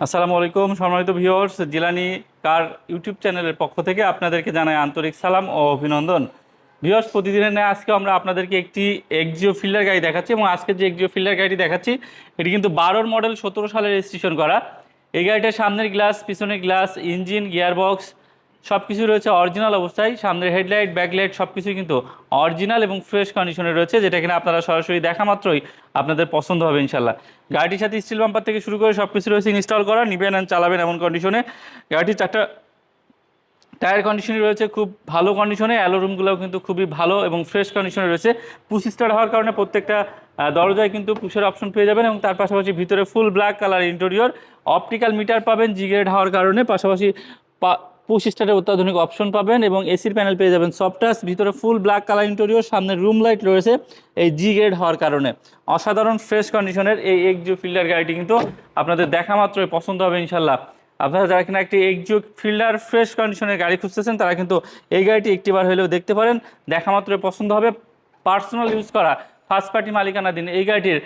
আসসালামু আলাইকুম সম্মানিত ভিউয়ার্স, জিলানি কার ইউটিউব চ্যানেলের পক্ষ থেকে আপনাদেরকে জানাই আন্তরিক সালাম ও অভিনন্দন। ভিউয়ার্স, প্রতিদিনের ন্যায় আজকে আমরা আপনাদেরকে একটি এক্সিও ফিল্ডার গাড়ি দেখাচ্ছি এবং আজকে যে এক্সিও ফিল্ডার গাড়িটি দেখাচ্ছি এটি কিন্তু 12 মডেল 17 সালে রেজিস্ট্রেশন করা। এই গাড়িটার সামনের গ্লাস, পিছনের গ্লাস, ইঞ্জিন, গিয়ারবক্স সব কিছু রয়েছে অরিজিনাল অবস্থায়। সামনের হেডলাইট, ব্যাকলাইট সব কিছুই কিন্তু অরিজিনাল এবং ফ্রেশ কন্ডিশনে রয়েছে, যেটা কিনা আপনারা সরাসরি দেখা মাত্রই আপনাদের পছন্দ হবে ইনশাল্লাহ। গাড়িটির সাথে স্টিল বাম্পার থেকে শুরু করে সব কিছু রয়েছে ইনস্টল করা, নিবেন অ্যান্ড চালাবেন এমন কন্ডিশনে। গাড়িটির চারটা টায়ার কন্ডিশনে রয়েছে খুব ভালো কন্ডিশনে, অ্যালো রুমগুলোও কিন্তু খুবই ভালো এবং ফ্রেশ কন্ডিশনে রয়েছে। পুশ স্টার হওয়ার কারণে প্রত্যেকটা দরজায় কিন্তু পুশের অপশন পেয়ে যাবেন এবং তার পাশাপাশি ভিতরে full black colour interior, optical metre পাবেন জি গ্রেড হওয়ার কারণে, পাশাপাশি পুশ স্টারের অত্যাধুনিক অপশন পাবেন এবং এসির প্যানেল পেয়ে যাবেন সফট টাচ, ভিতরে ফুল ব্ল্যাক কালার ইন্টেরিয়র, সামনে রুম লাইট রয়েছে এই জি গ্রেড হওয়ার কারণে। অসাধারণ ফ্রেশ কন্ডিশনের এই এক্সিও ফিল্ডার গাড়িটি কিন্তু আপনাদের দেখা মাত্রই পছন্দ হবে ইনশাল্লাহ। আপনারা যারা কিনা একটি এক্সিও ফিল্ডার ফ্রেশ কন্ডিশনের গাড়ি খুঁজতেছেন তারা কিন্তু এই গাড়িটি একটিবার হলেও দেখতে পারেন, দেখা মাত্রই পছন্দ হবে। পার্সোনাল ইউজ করা, ফার্স্ট পার্টি মালিকানাধীন এই গাড়িটির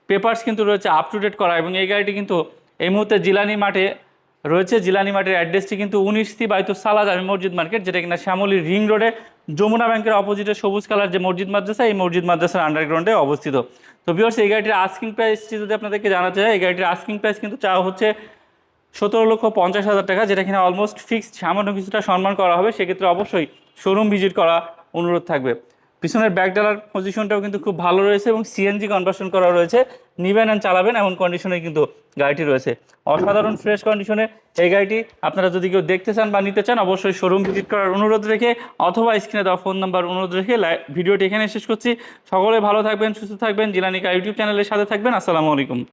পেপারস কিন্তু রয়েছে আপ টু ডেট করা এবং এই গাড়িটি কিন্তু এই মুহূর্তে জিলানি মাঠে রয়েছে। জিলানি মাঠের অ্যাড্রেসটি কিন্তু 19 বাইতুস সালাহ জামে মসজিদ মার্কেট, যেটা কিনা শ্যামলী রিং রোডে যমুনা ব্যাংকের অপোজিটে সবুজ কালার যে মসজিদ মাদ্রাসা, এই মসজিদ মাদ্রাসার আন্ডারগ্রাউন্ডে অবস্থিত। তো ভিউয়ার্স, এই গাড়িটির আস্কিং প্রাইসটি যদি আপনাদেরকে জানাতে চাই, এই গাড়িটির আস্কিং প্রাইস কিন্তু চাওয়া হচ্ছে 17,50,000 টাকা, যেটা কিনা অলমোস্ট ফিক্সড। সামান্য কিছুটা সম্মান করা হবে, সেক্ষেত্রে অবশ্যই শোরুম ভিজিট করা অনুরোধ থাকবে। পিছনের ব্যাক ডালার পজিশনটাও কিন্তু খুব ভালো রয়েছে এবং সিএনজি কনভার্সন করা রয়েছে, নিবেন অ্যান্ড চালাবেন এমন কন্ডিশনে কিন্তু গাড়িটি রয়েছে। অসাধারণ ফ্রেশ কন্ডিশনে এই গাড়িটি আপনারা যদি কেউ দেখতে চান বা নিতে চান অবশ্যই শোরুম ভিজিট করার অনুরোধ রেখে অথবা স্ক্রিনে দেওয়া ফোন নাম্বার অনুরোধ রেখে ভিডিওটি এখানে শেষ করছি। সকলে ভালো থাকবেন, সুস্থ থাকবেন, জিলানি কার ইউটিউব চ্যানেলের সাথে থাকবেন। আসসালামু আলাইকুম।